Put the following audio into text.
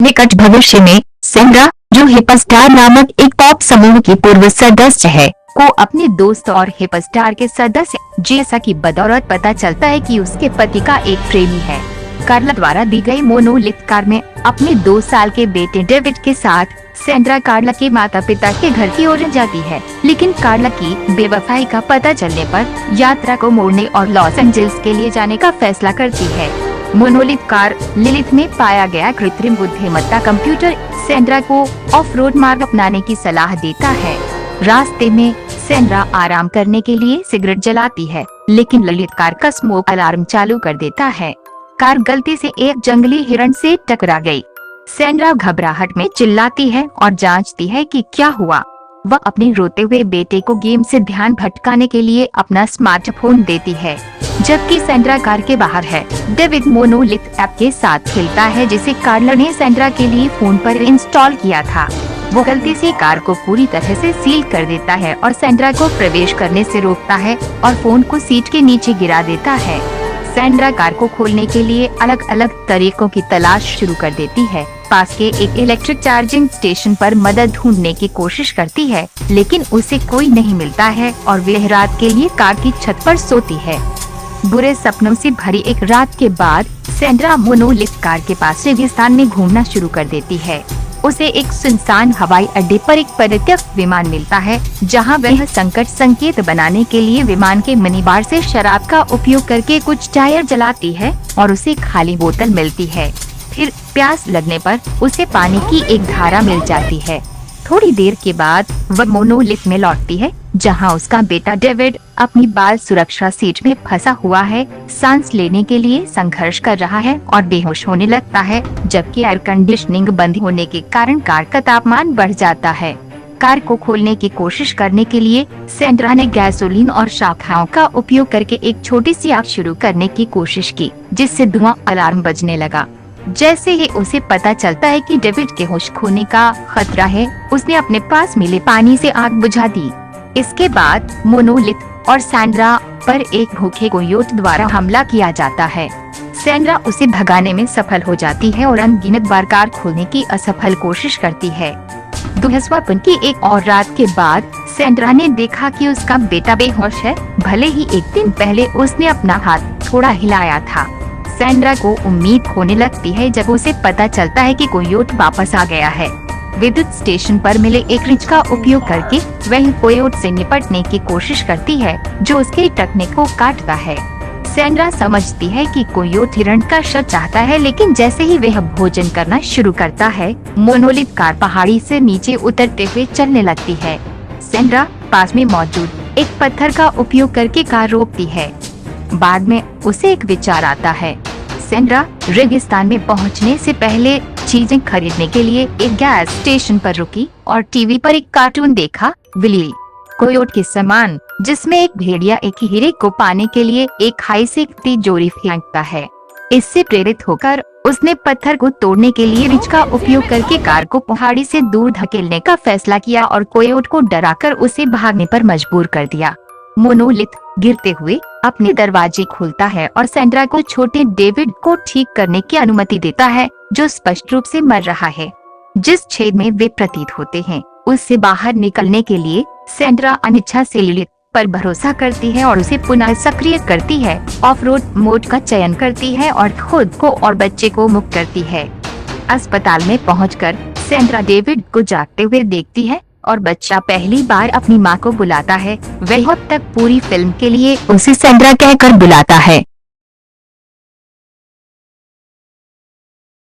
निकट भविष्य में सैंड्रा, जो हिपस्टार नामक एक पॉप समूह की पूर्व सदस्य है, को अपने दोस्त और हिपस्टार के सदस्य जेसा की बदौलत पता चलता है कि उसके पति का एक प्रेमी है। कार्ला द्वारा दी गई मोनोलिथ कार में अपने 2 साल के बेटे डेविड के साथ सैंड्रा कार्ला के माता पिता के घर की ओर जाती है, लेकिन कार्ला की बेवफाई का पता चलने पर यात्रा को मोड़ने और लॉस एंजल्स के लिए जाने का फैसला करती है। मोनोलिथ कार लिलिथ में पाया गया कृत्रिम बुद्धिमत्ता कंप्यूटर सैंड्रा को ऑफ रोड मार्ग अपनाने की सलाह देता है। रास्ते में सैंड्रा आराम करने के लिए सिगरेट जलाती है, लेकिन ललित कार का स्मोक अलार्म चालू कर देता है। कार गलती से एक जंगली हिरण से टकरा गई। सैंड्रा घबराहट में चिल्लाती है और जांचती है कि क्या हुआ। वह अपने रोते हुए बेटे को गेम से ध्यान भटकाने के लिए अपना स्मार्टफोन देती है, जबकि सैंड्रा कार के बाहर है। डेविड मोनोलिथ ऐप के साथ खेलता है, जिसे कार्ला ने सैंड्रा के लिए फोन पर इंस्टॉल किया था। वो गलती से कार को पूरी तरह से सील कर देता है और सैंड्रा को प्रवेश करने से रोकता है और फोन को सीट के नीचे गिरा देता है। सैंड्रा कार को खोलने के लिए अलग अलग तरीकों की तलाश शुरू कर देती है। पास के एक इलेक्ट्रिक चार्जिंग स्टेशन पर मदद ढूंढने की कोशिश करती है, लेकिन उसे कोई नहीं मिलता है और वह रात के लिए कार की छत पर सोती है। बुरे सपनों से भरी एक रात के बाद सैंड्रा मोनोलिथ कार के पास रेगिस्तान में घूमना शुरू कर देती है। उसे एक सुनसान हवाई अड्डे पर एक परित्यक्त विमान मिलता है, जहां वह संकट संकेत बनाने के लिए विमान के मिनी बार से शराब का उपयोग करके कुछ टायर जलाती है और उसे खाली बोतल मिलती है। फिर प्यास लगने पर उसे पानी की एक धारा मिल जाती है। थोड़ी देर के बाद वह मोनोलिथ में लौटती है, जहां उसका बेटा डेविड अपनी बाल सुरक्षा सीट में फंसा हुआ है, सांस लेने के लिए संघर्ष कर रहा है और बेहोश होने लगता है, जबकि एयर कंडीशनिंग बंद होने के कारण कार का तापमान बढ़ जाता है। कार को खोलने की कोशिश करने के लिए सैंड्रा ने गैसोलीन और शाखाओं का उपयोग करके एक छोटी सी आग शुरू करने की कोशिश की, जिससे धुआं अलार्म बजने लगा। जैसे ही उसे पता चलता है कि डेविड के होश खोने का खतरा है, उसने अपने पास मिले पानी से आग बुझा दी। इसके बाद मोनोलिथ और सैंड्रा पर एक भूखे कोयोट द्वारा हमला किया जाता है। सैंड्रा उसे भगाने में सफल हो जाती है और अनगिनत बार कार खोलने की असफल कोशिश करती है। दुःस्वप्न की एक और रात के बाद सैंड्रा ने देखा कि उसका बेटा बेहोश है, भले ही एक दिन पहले उसने अपना हाथ थोड़ा हिलाया था। सैंड्रा को उम्मीद होने लगती है जब उसे पता चलता है कि कोयोट वापस आ गया है। विद्युत स्टेशन पर मिले एक रिंच का उपयोग करके वह कोयोट से निपटने की कोशिश करती है, जो उसके टखने को काटता है। सैंड्रा समझती है कि कोयोट हिरण का शव चाहता है, लेकिन जैसे ही वह भोजन करना शुरू करता है, मोनोलिथ कार पहाड़ी से नीचे उतरते हुए चलने लगती है। सैंड्रा पास में मौजूद एक पत्थर का उपयोग करके कार रोकती है। बाद में उसे एक विचार आता है। सैंड्रा रेगिस्तान में पहुंचने से पहले चीजें खरीदने के लिए एक गैस स्टेशन पर रुकी और टीवी पर एक कार्टून देखा, विली कोयोट के समान, जिसमें एक भेड़िया एक हीरे को पाने के लिए एक खाई से एक तिजोरी फेंकता है। इससे प्रेरित होकर उसने पत्थर को तोड़ने के लिए रिंच का उपयोग करके कार को पहाड़ी से दूर धकेलने का फैसला किया और कोयोट को डराकर उसे भागने पर मजबूर कर दिया। मोनोलिथ गिरते हुए अपने दरवाजे खोलता है और सैंड्रा को छोटे डेविड को ठीक करने की अनुमति देता है, जो स्पष्ट रूप से मर रहा है। जिस छेद में वे प्रतीत होते हैं, उससे बाहर निकलने के लिए सैंड्रा अनिच्छा से लिलिथ पर भरोसा करती है और उसे पुनः सक्रिय करती है, ऑफ रोड मोड का चयन करती है और खुद को और बच्चे को मुक्त करती है। अस्पताल में पहुंचकर सैंड्रा डेविड को जागते हुए देखती है और बच्चा पहली बार अपनी मां को बुलाता है। वह अब तक पूरी फिल्म के लिए उसे सैंड्रा कहकर बुलाता है।